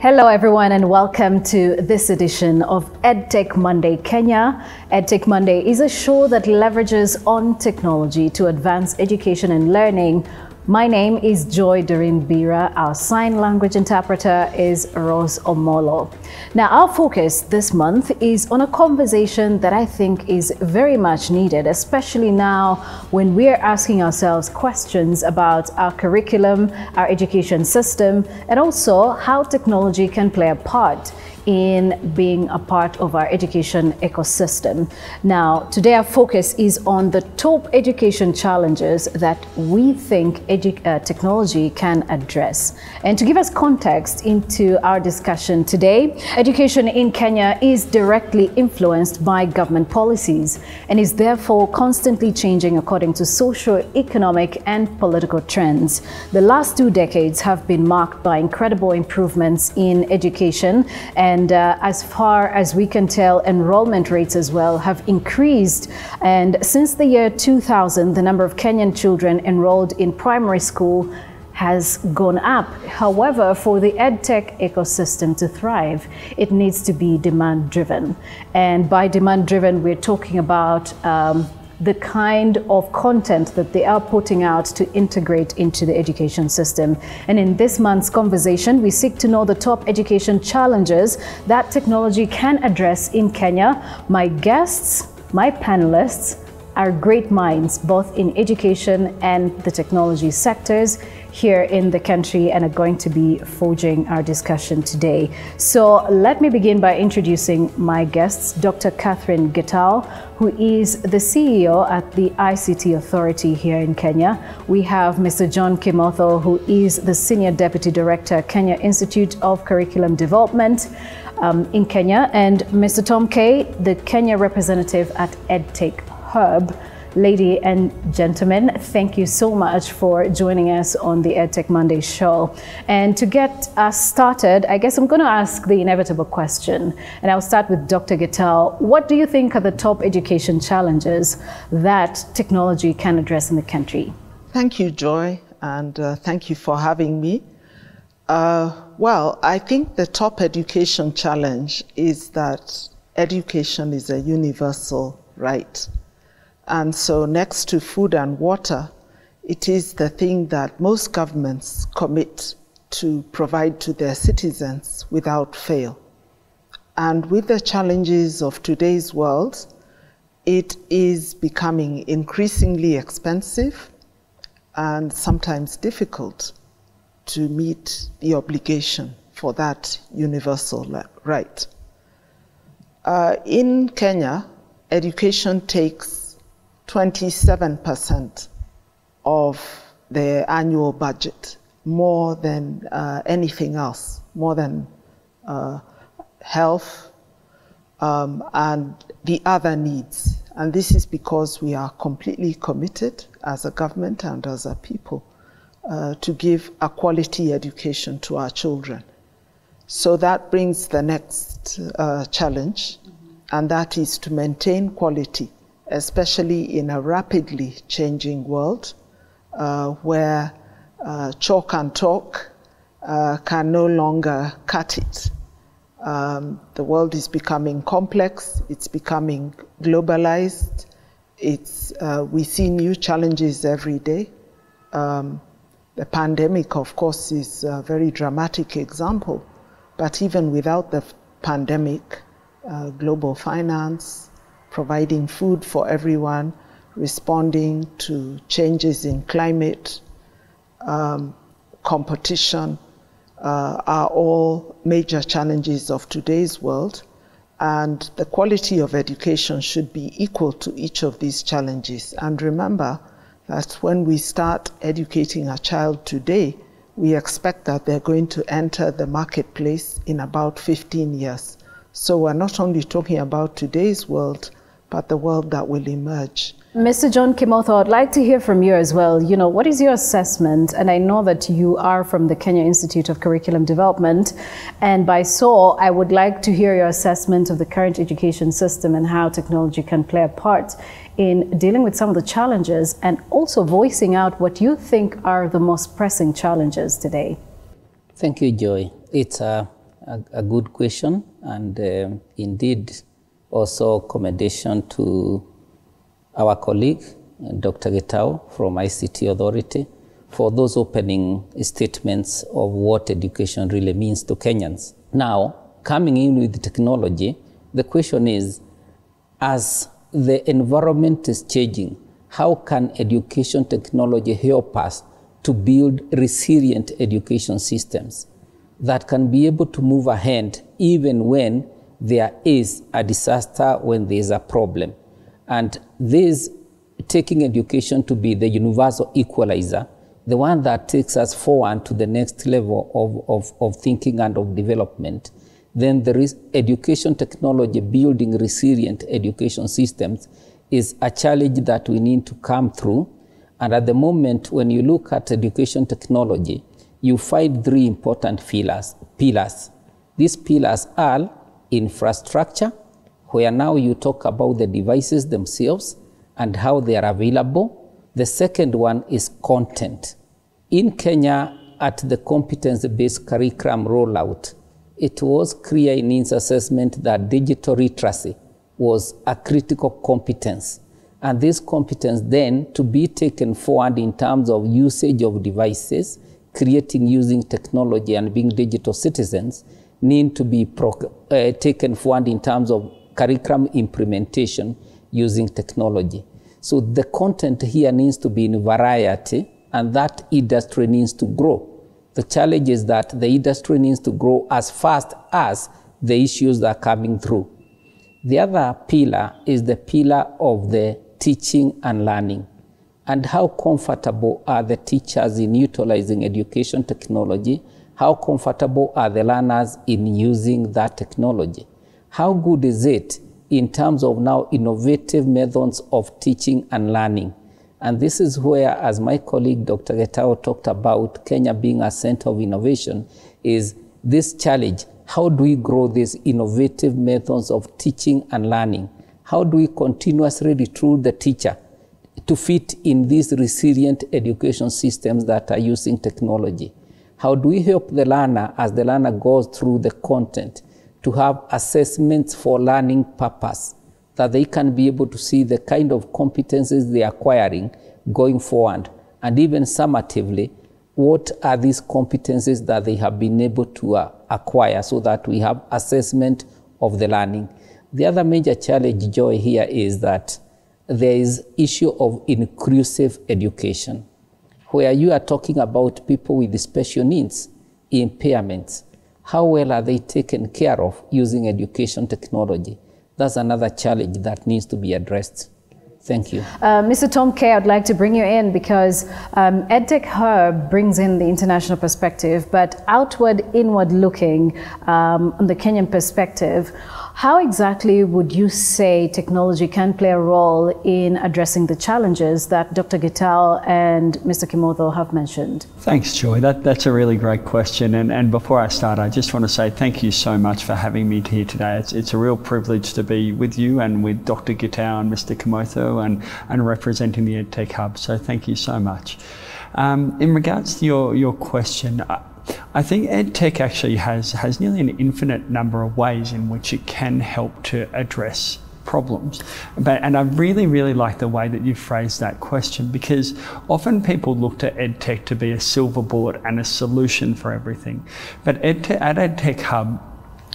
Hello everyone and welcome to this edition of EdTech Monday Kenya. EdTech Monday is a show that leverages on technology to advance education and learning. My name is Joy Bira. Our sign language interpreter is Rose Omolo. Now, our focus this month is on a conversation that I think is very much needed, especially now when we're asking ourselves questions about our curriculum, our education system, and also how technology can play a part in being a part of our education ecosystem. Now, today our focus is on the top education challenges that we think technology can address. And to give us context into our discussion today, education in Kenya is directly influenced by government policies and is therefore constantly changing according to socio-economic and political trends. The last 2 decades have been marked by incredible improvements in education, and as far as we can tell, enrollment rates as well have increased. And since the year 2000, the number of Kenyan children enrolled in primary school has gone up. However, for the EdTech ecosystem to thrive, it needs to be demand-driven. And by demand-driven, we're talking about the kind of content that they are putting out to integrate into the education system. And in this month's conversation, we seek to know the top education challenges that technology can address in Kenya. My guests, my panelists, are great minds, both in education and the technology sectors here in the country, and are going to be forging our discussion today. So let me begin by introducing my guests, Dr. Catherine Getao, who is the CEO at the ICT Authority here in Kenya. We have Mr. John Kimotho, who is the Senior Deputy Director, Kenya Institute of Curriculum Development in Kenya, and Mr. Tom Kay, the Kenya representative at EdTech Hub. Ladies and gentlemen, thank you so much for joining us on the EdTech Monday show. And to get us started, I guess I'm going to ask the inevitable question, and I'll start with Dr. Getao. What do you think are the top education challenges that technology can address in the country? Thank you, Joy, and thank you for having me. Well, I think the top education challenge is that education is a universal right. And so next to food and water, it is the thing that most governments commit to provide to their citizens without fail. And with the challenges of today's world, it is becoming increasingly expensive and sometimes difficult to meet the obligation for that universal right. In Kenya, education takes 27% of the annual budget, more than anything else, more than health and the other needs. And this is because we are completely committed as a government and as a people to give a quality education to our children. So that brings the next challenge, and that is to maintain quality, especially in a rapidly changing world where chalk and talk can no longer cut it. The world is becoming complex, it's becoming globalized, we see new challenges every day. The pandemic, of course, is a very dramatic example, but even without the pandemic, global finance, providing food for everyone, responding to changes in climate, competition, are all major challenges of today's world. And the quality of education should be equal to each of these challenges. And remember that when we start educating a child today, we expect that they're going to enter the marketplace in about 15 years. So we're not only talking about today's world, but the world that will emerge. Mr. John Kimotho, I'd like to hear from you as well. You know, what is your assessment? And I know that you are from the Kenya Institute of Curriculum Development. And by so, I would like to hear your assessment of the current education system and how technology can play a part in dealing with some of the challenges and also voicing out what you think are the most pressing challenges today. Thank you, Joy. It's a good question, and indeed also commendation to our colleague, Dr. Getao from ICT Authority, for those opening statements of what education really means to Kenyans. Now, coming in with technology, the question is, as the environment is changing, how can education technology help us to build resilient education systems that can be able to move ahead even when there is a disaster, when there is a problem? And this taking education to be the universal equalizer, the one that takes us forward to the next level of thinking and of development, then there is education technology building resilient education systems is a challenge that we need to come through. And at the moment, when you look at education technology, you find three important pillars. These pillars are infrastructure, where now you talk about the devices themselves and how they are available. The second one is content. In Kenya, at the competence-based curriculum rollout, it was clear in its assessment that digital literacy was a critical competence. And this competence then to be taken forward in terms of usage of devices, creating using technology and being digital citizens, need to be taken forward in terms of curriculum implementation using technology. So the content here needs to be in variety, and that industry needs to grow. The challenge is that the industry needs to grow as fast as the issues are coming through. The other pillar is the pillar of the teaching and learning. And how comfortable are the teachers in utilizing education technology? How comfortable are the learners in using that technology? How good is it in terms of now innovative methods of teaching and learning? And this is where, as my colleague Dr. Getao talked about Kenya being a center of innovation, is this challenge. How do we grow these innovative methods of teaching and learning? How do we continuously recruit the teacher to fit in these resilient education systems that are using technology? How do we help the learner as the learner goes through the content to have assessments for learning purpose, that they can be able to see the kind of competencies they are acquiring going forward, and even summatively, what are these competencies that they have been able to acquire, so that we have assessment of the learning. The other major challenge, Joy, here is that there is issue of inclusive education, where you are talking about people with special needs, impairments. How well are they taken care of using education technology? That's another challenge that needs to be addressed. Thank you. Mr. Tom Kay, I'd like to bring you in because EdTech Hub brings in the international perspective, but outward, inward looking on the Kenyan perspective. How exactly would you say technology can play a role in addressing the challenges that Dr. Getao and Mr. Kimotho have mentioned? Thanks, Joy. That's a really great question. And before I start, I just want to say thank you so much for having me here today. It's a real privilege to be with you and with Dr. Getao and Mr. Kimotho and representing the EdTech Hub. So thank you so much. In regards to your question, I think EdTech actually has nearly an infinite number of ways in which it can help to address problems. And I really, really like the way that you phrased that question, because often people look to EdTech to be a silver bullet and a solution for everything. But at EdTech Hub,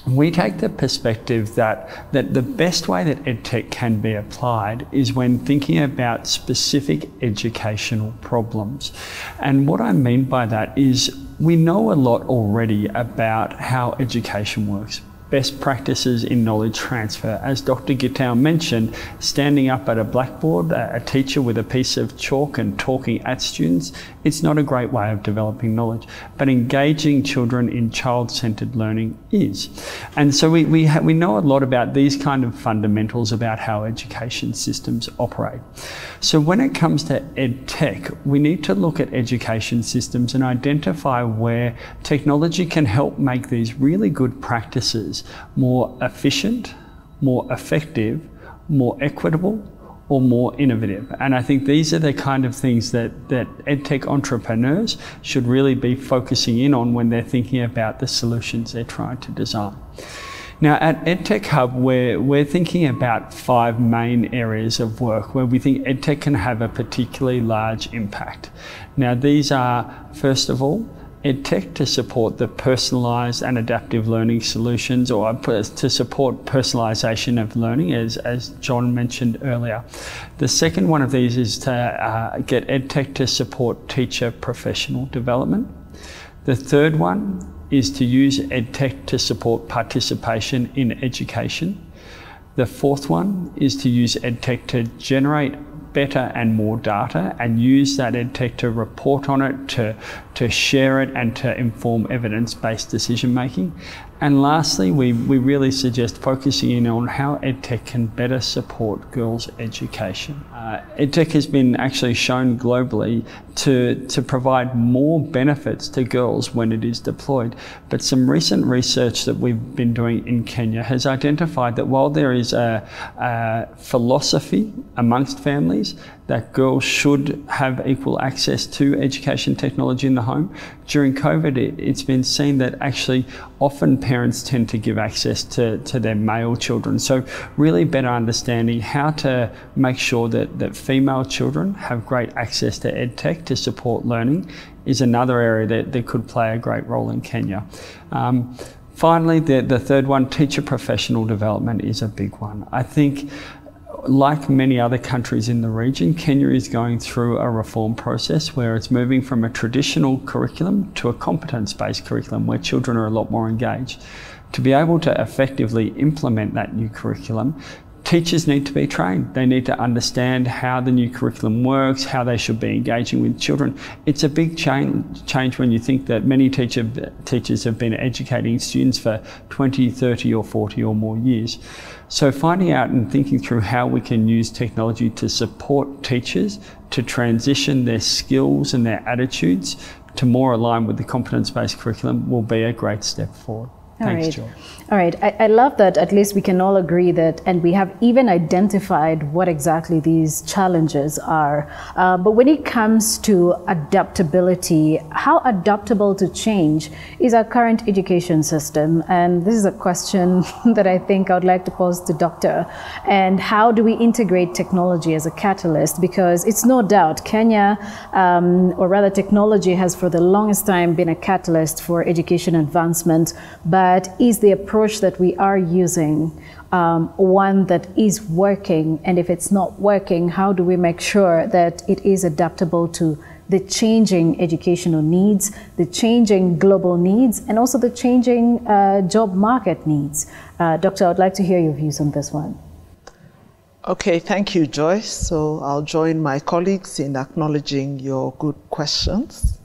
we take the perspective that the best way that EdTech can be applied is when thinking about specific educational problems. And what I mean by that is we know a lot already about how education works. Best practices in knowledge transfer. As Dr. Getao mentioned, standing up at a blackboard, a teacher with a piece of chalk and talking at students, it's not a great way of developing knowledge, but engaging children in child-centered learning is. And so we know a lot about these kind of fundamentals about how education systems operate. So when it comes to EdTech, we need to look at education systems and identify where technology can help make these really good practices more efficient, more effective, more equitable, or more innovative. And I think these are the kind of things that EdTech entrepreneurs should really be focusing in on when they're thinking about the solutions they're trying to design. Now at EdTech Hub, we're thinking about 5 main areas of work where we think EdTech can have a particularly large impact. Now these are, first of all, EdTech to support the personalised and adaptive learning solutions, or to support personalisation of learning, as John mentioned earlier. The second one of these is to get EdTech to support teacher professional development. The third one is to use EdTech to support participation in education. The fourth one is to use EdTech to generate better and more data and use that EdTech to report on it, to share it and to inform evidence-based decision making. And lastly, we really suggest focusing in on how EdTech can better support girls' education. EdTech has been actually shown globally to provide more benefits to girls when it is deployed. But some recent research that we've been doing in Kenya has identified that while there is a philosophy amongst families that girls should have equal access to education technology in the home, during COVID it's been seen that actually often parents tend to give access to their male children. So really better understanding how to make sure that female children have great access to EdTech to support learning is another area that could play a great role in Kenya. Finally, the third one, teacher professional development, is a big one. I think, like many other countries in the region, Kenya is going through a reform process where it's moving from a traditional curriculum to a competence-based curriculum where children are a lot more engaged. To be able to effectively implement that new curriculum, teachers need to be trained. They need to understand how the new curriculum works, how they should be engaging with children. It's a big change when you think that many teachers have been educating students for 20, 30 or 40 or more years. So finding out and thinking through how we can use technology to support teachers to transition their skills and their attitudes to more align with the competence-based curriculum will be a great step forward. Thanks, Joel. All right. I love that at least we can all agree that, and we have even identified what exactly these challenges are. But when it comes to adaptability, how adaptable to change is our current education system? And this is a question that I think I would like to pose to Doctor. And how do we integrate technology as a catalyst? Because it's no doubt Kenya, or rather technology has for the longest time been a catalyst for education advancement. But is the approach that we are using one that is working? And if it's not working, how do we make sure that it is adaptable to the changing educational needs, the changing global needs, and also the changing job market needs? Doctor, I'd like to hear your views on this one. Okay, thank you, Joyce. So I'll join my colleagues in acknowledging your good questions.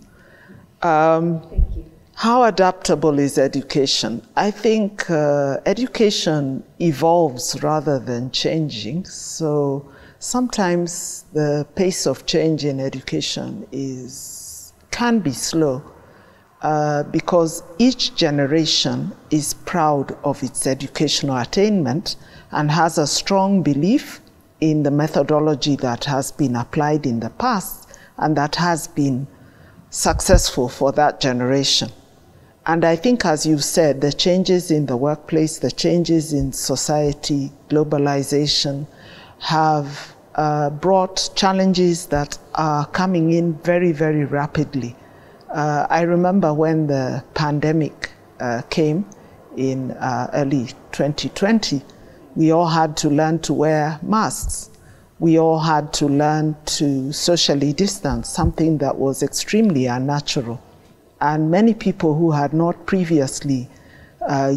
Thank you. How adaptable is education? I think education evolves rather than changing. So sometimes the pace of change in education can be slow because each generation is proud of its educational attainment and has a strong belief in the methodology that has been applied in the past and that has been successful for that generation. And I think, as you said, the changes in the workplace, the changes in society, globalization, have brought challenges that are coming in very, very rapidly. I remember when the pandemic came in early 2020, we all had to learn to wear masks. We all had to learn to socially distance, something that was extremely unnatural. And many people who had not previously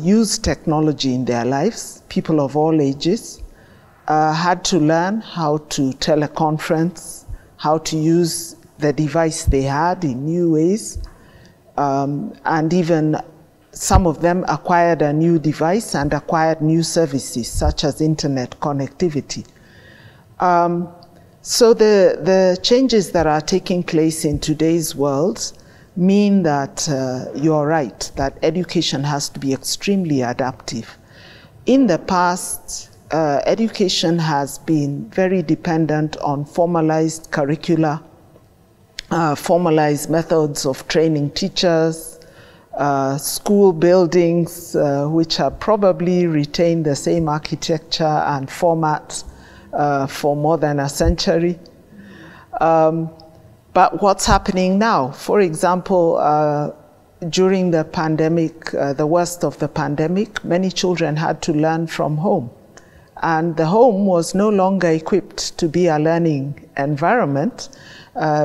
used technology in their lives, people of all ages, had to learn how to teleconference, how to use the device they had in new ways. And even some of them acquired a new device and acquired new services, such as internet connectivity. So the changes that are taking place in today's world mean that you're right, that education has to be extremely adaptive. In the past, education has been very dependent on formalized curricula, formalized methods of training teachers, school buildings which have probably retained the same architecture and format for more than a century. But what's happening now? For example, during the pandemic, the worst of the pandemic, many children had to learn from home. And the home was no longer equipped to be a learning environment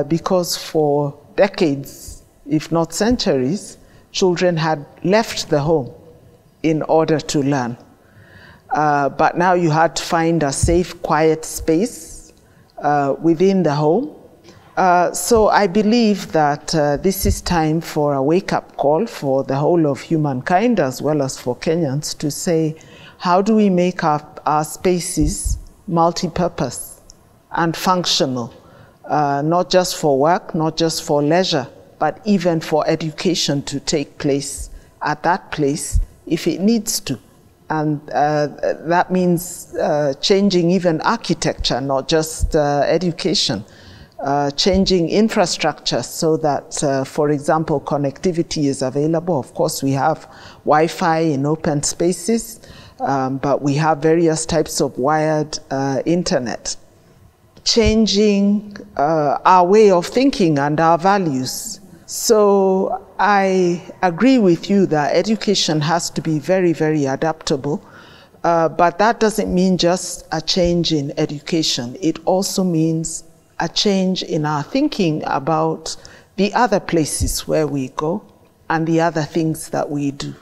because for decades, if not centuries, children had left the home in order to learn. But now you had to find a safe, quiet space within the home. So I believe that this is time for a wake-up call for the whole of humankind as well as for Kenyans to say, how do we make our spaces multi-purpose and functional, not just for work, not just for leisure, but even for education to take place at that place if it needs to. And that means changing even architecture, not just education. Changing infrastructure so that, for example, connectivity is available. Of course, we have Wi-Fi in open spaces, but we have various types of wired internet. Changing our way of thinking and our values. So I agree with you that education has to be very, very adaptable. But that doesn't mean just a change in education. It also means a change in our thinking about the other places where we go and the other things that we do.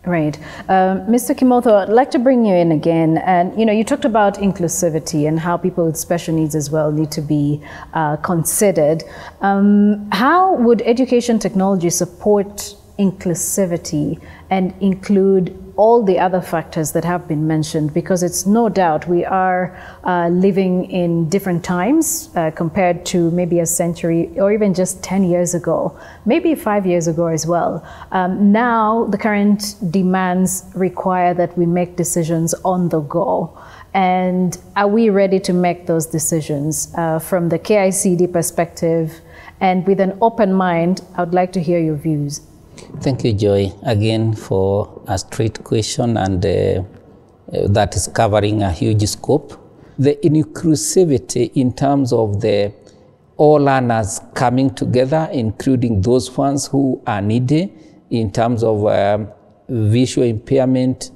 Right. Mr. Kimotho, I'd like to bring you in again. And, you talked about inclusivity and how people with special needs as well need to be considered. How would education technology support inclusivity and include all the other factors that have been mentioned? Because it's no doubt we are living in different times compared to maybe a century or even just 10 years ago, maybe 5 years ago as well. Now the current demands require that we make decisions on the go. And are we ready to make those decisions from the KICD perspective? And with an open mind, I would like to hear your views. Thank you, Joy, again for a straight question, and that is covering a huge scope. The inclusivity in terms of all learners coming together, including those ones who are needy in terms of visual impairment,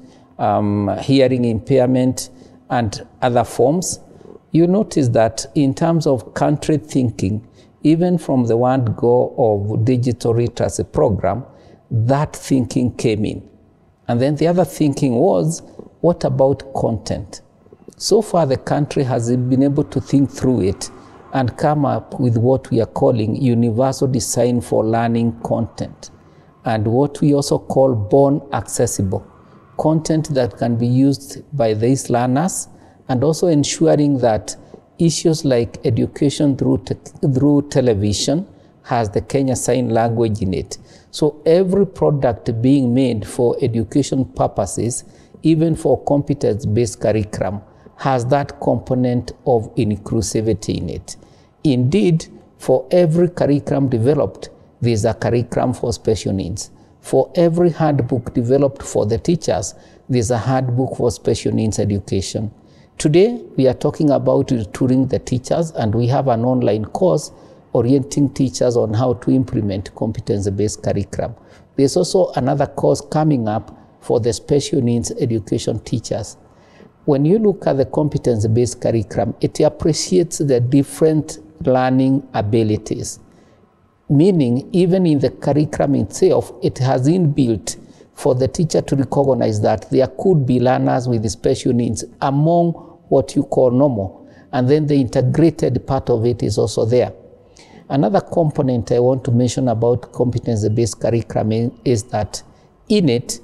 hearing impairment, and other forms. You notice that in terms of country thinking, even from the word go of digital literacy program, that thinking came in. And then the other thinking was, what about content? So far, the country has been able to think through it and come up with what we are calling universal design for learning content, and what we also call born accessible content that can be used by these learners, and also ensuring that issues like education through television has the Kenya Sign Language in it. So every product being made for education purposes, even for competence-based curriculum, has that component of inclusivity in it. Indeed, for every curriculum developed, there's a curriculum for special needs. For every handbook developed for the teachers, there's a handbook for special needs education. Today, we are talking about tutoring the teachers, and we have an online course orienting teachers on how to implement competence-based curriculum. There's also another course coming up for the special needs education teachers. When you look at the competence-based curriculum, it appreciates the different learning abilities, meaning even in the curriculum itself, it has inbuilt for the teacher to recognize that there could be learners with special needs among what you call normal, and then the integrated part of it is also there. Another component I want to mention about competence-based curriculum is that in it,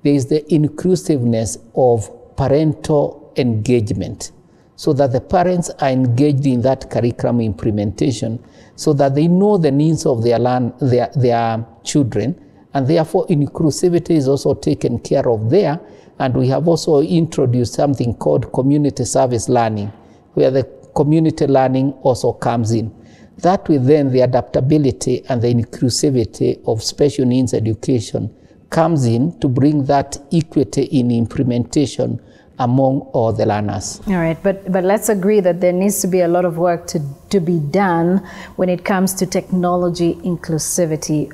there is the inclusiveness of parental engagement, so that the parents are engaged in that curriculum implementation, so that they know the needs of their children, and therefore inclusivity is also taken care of there, And we have also introduced something called community service learning, where the community learning also comes in. That way then the adaptability and the inclusivity of special needs education comes in to bring that equity in implementation among all the learners. All right, but let's agree that there needs to be a lot of work to be done when it comes to technology inclusivity.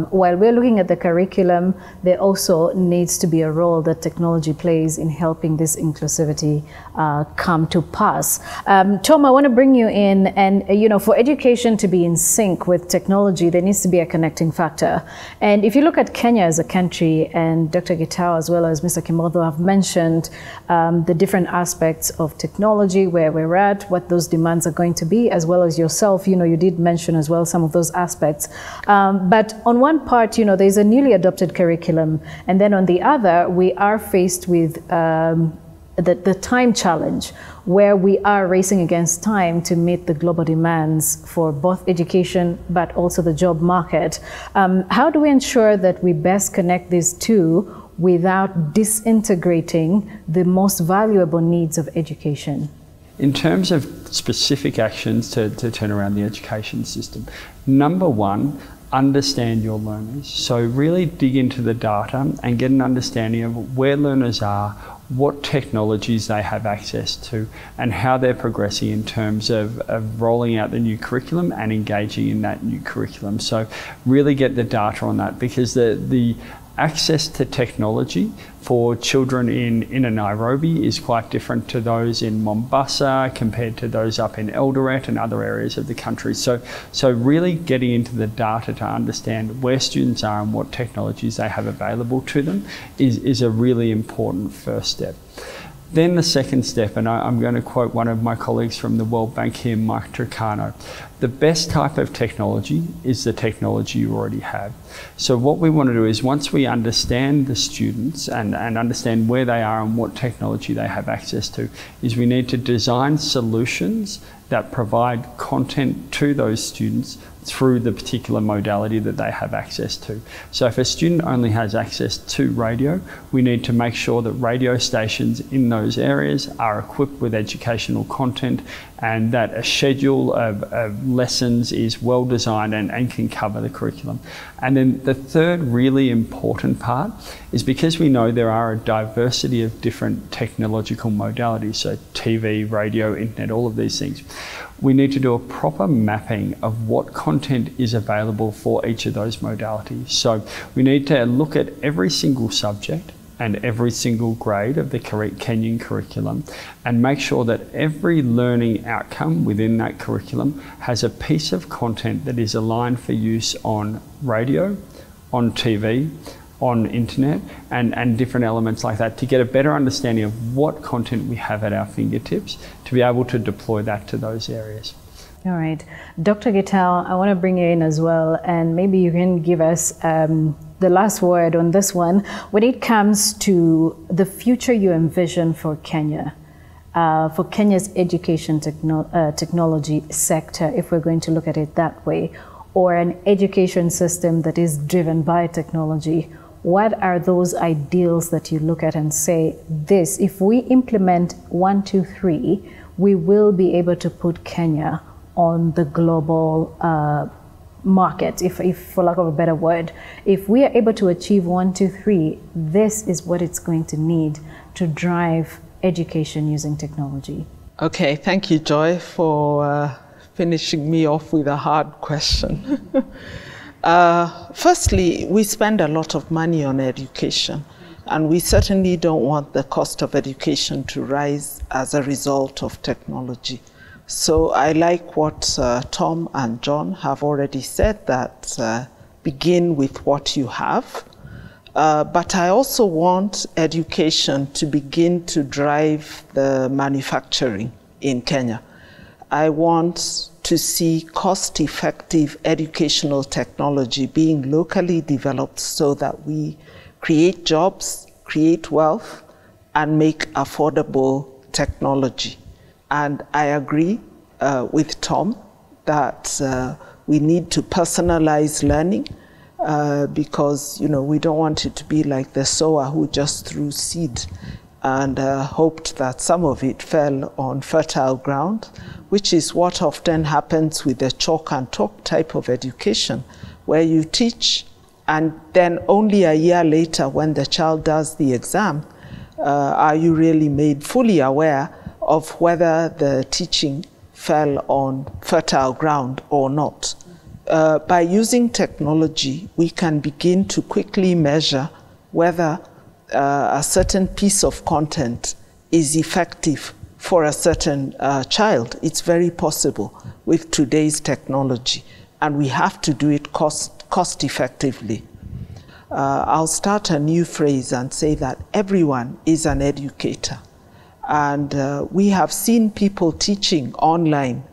While we're looking at the curriculum, there also needs to be a role that technology plays in helping this inclusivity come to pass. Tom, I want to bring you in, and for education to be in sync with technology, there needs to be a connecting factor. And if you look at Kenya as a country, and Dr. Gitau as well as Mr. Kimotho have mentioned the different aspects of technology, where we're at, what those demands are going to be, as well as yourself, you did mention as well some of those aspects. But on one part, there's a newly adopted curriculum, and then on the other, we are faced with the time challenge, where we are racing against time to meet the global demands for both education, but also the job market. How do we ensure that we best connect these two without disintegrating the most valuable needs of education? In terms of specific actions to turn around the education system, number one, understand your learners. So really dig into the data and get an understanding of where learners are, what technologies they have access to, and how they're progressing in terms of rolling out the new curriculum and engaging in that new curriculum. So really get the data on that, because the access to technology for children in Nairobi is quite different to those in Mombasa compared to those up in Eldoret and other areas of the country. So really getting into the data to understand where students are and what technologies they have available to them is a really important first step. Then the second step, and I'm going to quote one of my colleagues from the World Bank here, Mike Turcano, the best type of technology is the technology you already have. So what we want to do is, once we understand the students and understand where they are and what technology they have access to, is we need to design solutions that provide content to those students through the particular modality that they have access to. So if a student only has access to radio, we need to make sure that radio stations in those areas are equipped with educational content, and that a schedule of lessons is well designed and can cover the curriculum. And then the third really important part is, because we know there are a diversity of different technological modalities, so TV, radio, internet, all of these things, we need to do a proper mapping of what content is available for each of those modalities. So we need to look at every single subject and every single grade of the Kenyan curriculum, and make sure that every learning outcome within that curriculum has a piece of content that is aligned for use on radio, on TV, on internet, and different elements like that, to get a better understanding of what content we have at our fingertips to be able to deploy that to those areas. All right. Dr. Gitau, I want to bring you in as well, and maybe you can give us the last word on this one. When it comes to the future you envision for Kenya, for Kenya's education technology sector, if we're going to look at it that way, or an education system that is driven by technology, what are those ideals that you look at and say, this, if we implement 1, 2, 3, we will be able to put Kenya on the global market, if for lack of a better word. If we are able to achieve 1, 2, 3, this is what it's going to need to drive education using technology. Okay, thank you, Joy, for finishing me off with a hard question. Firstly, we spend a lot of money on education, and we certainly don't want the cost of education to rise as a result of technology. So I like what Tom and John have already said, that begin with what you have. But I also want education to begin to drive the manufacturing in Kenya. I want to see cost-effective educational technology being locally developed so that we create jobs, create wealth, and make affordable technology. And I agree with Tom that we need to personalize learning. because, we don't want it to be like the sower who just threw seed and hoped that some of it fell on fertile ground, which is what often happens with the chalk and talk type of education, where you teach and then only a year later when the child does the exam, are you really made fully aware of whether the teaching fell on fertile ground or not. By using technology, we can begin to quickly measure whether a certain piece of content is effective for a certain child. It's very possible with today's technology, and we have to do it cost effectively. I'll start a new phrase and say that everyone is an educator. And we have seen people teaching online.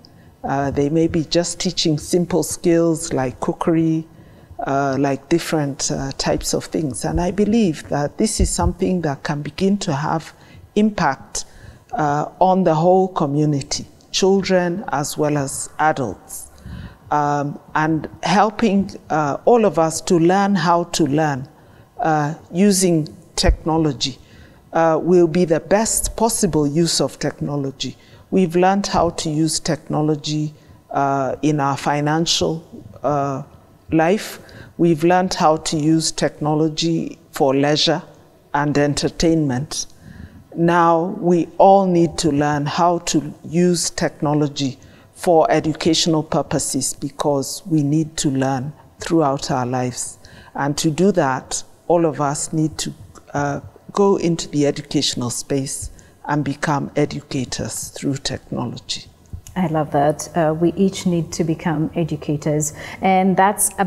They may be just teaching simple skills like cookery, like different types of things. And I believe that this is something that can begin to have impact on the whole community, children as well as adults, and helping all of us to learn how to learn using technology. Will be the best possible use of technology. We've learned how to use technology in our financial life. We've learned how to use technology for leisure and entertainment. Now we all need to learn how to use technology for educational purposes, because we need to learn throughout our lives. And to do that, all of us need to go into the educational space and become educators through technology. I love that. We each need to become educators. And that's a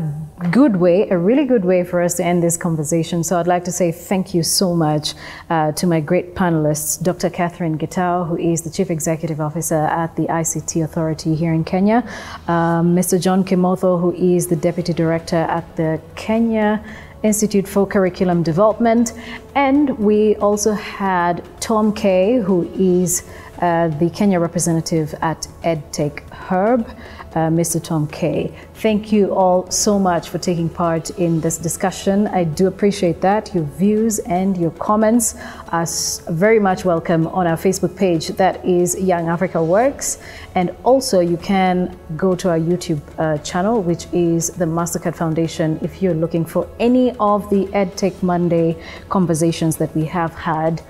good way, a really good way for us to end this conversation. So I'd like to say thank you so much to my great panelists, Dr. Catherine Gitau, who is the Chief Executive Officer at the ICT Authority here in Kenya, Mr. John Kimotho, who is the Deputy Director at the Kenya Institute for Curriculum Development, and we also had Tom Kay, who is the Kenya representative at EdTech Hub, Mr. Tom Kay. Thank you all so much for taking part in this discussion. I do appreciate that. Your views and your comments are very much welcome on our Facebook page, that is Young Africa Works. And also you can go to our YouTube channel, which is the Mastercard Foundation, if you're looking for any of the EdTech Monday conversations that we have had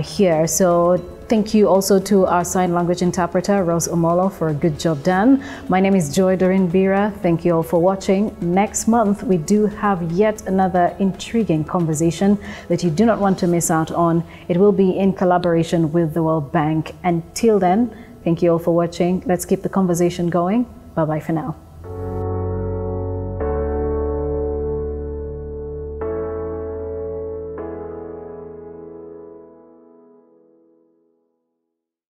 here. So thank you also to our sign language interpreter, Rose Omolo, for a good job done. My name is Joy Doreen Bira. Thank you all for watching. Next month, we do have yet another intriguing conversation that you do not want to miss out on. It will be in collaboration with the World Bank. Until then, thank you all for watching. Let's keep the conversation going. Bye-bye for now.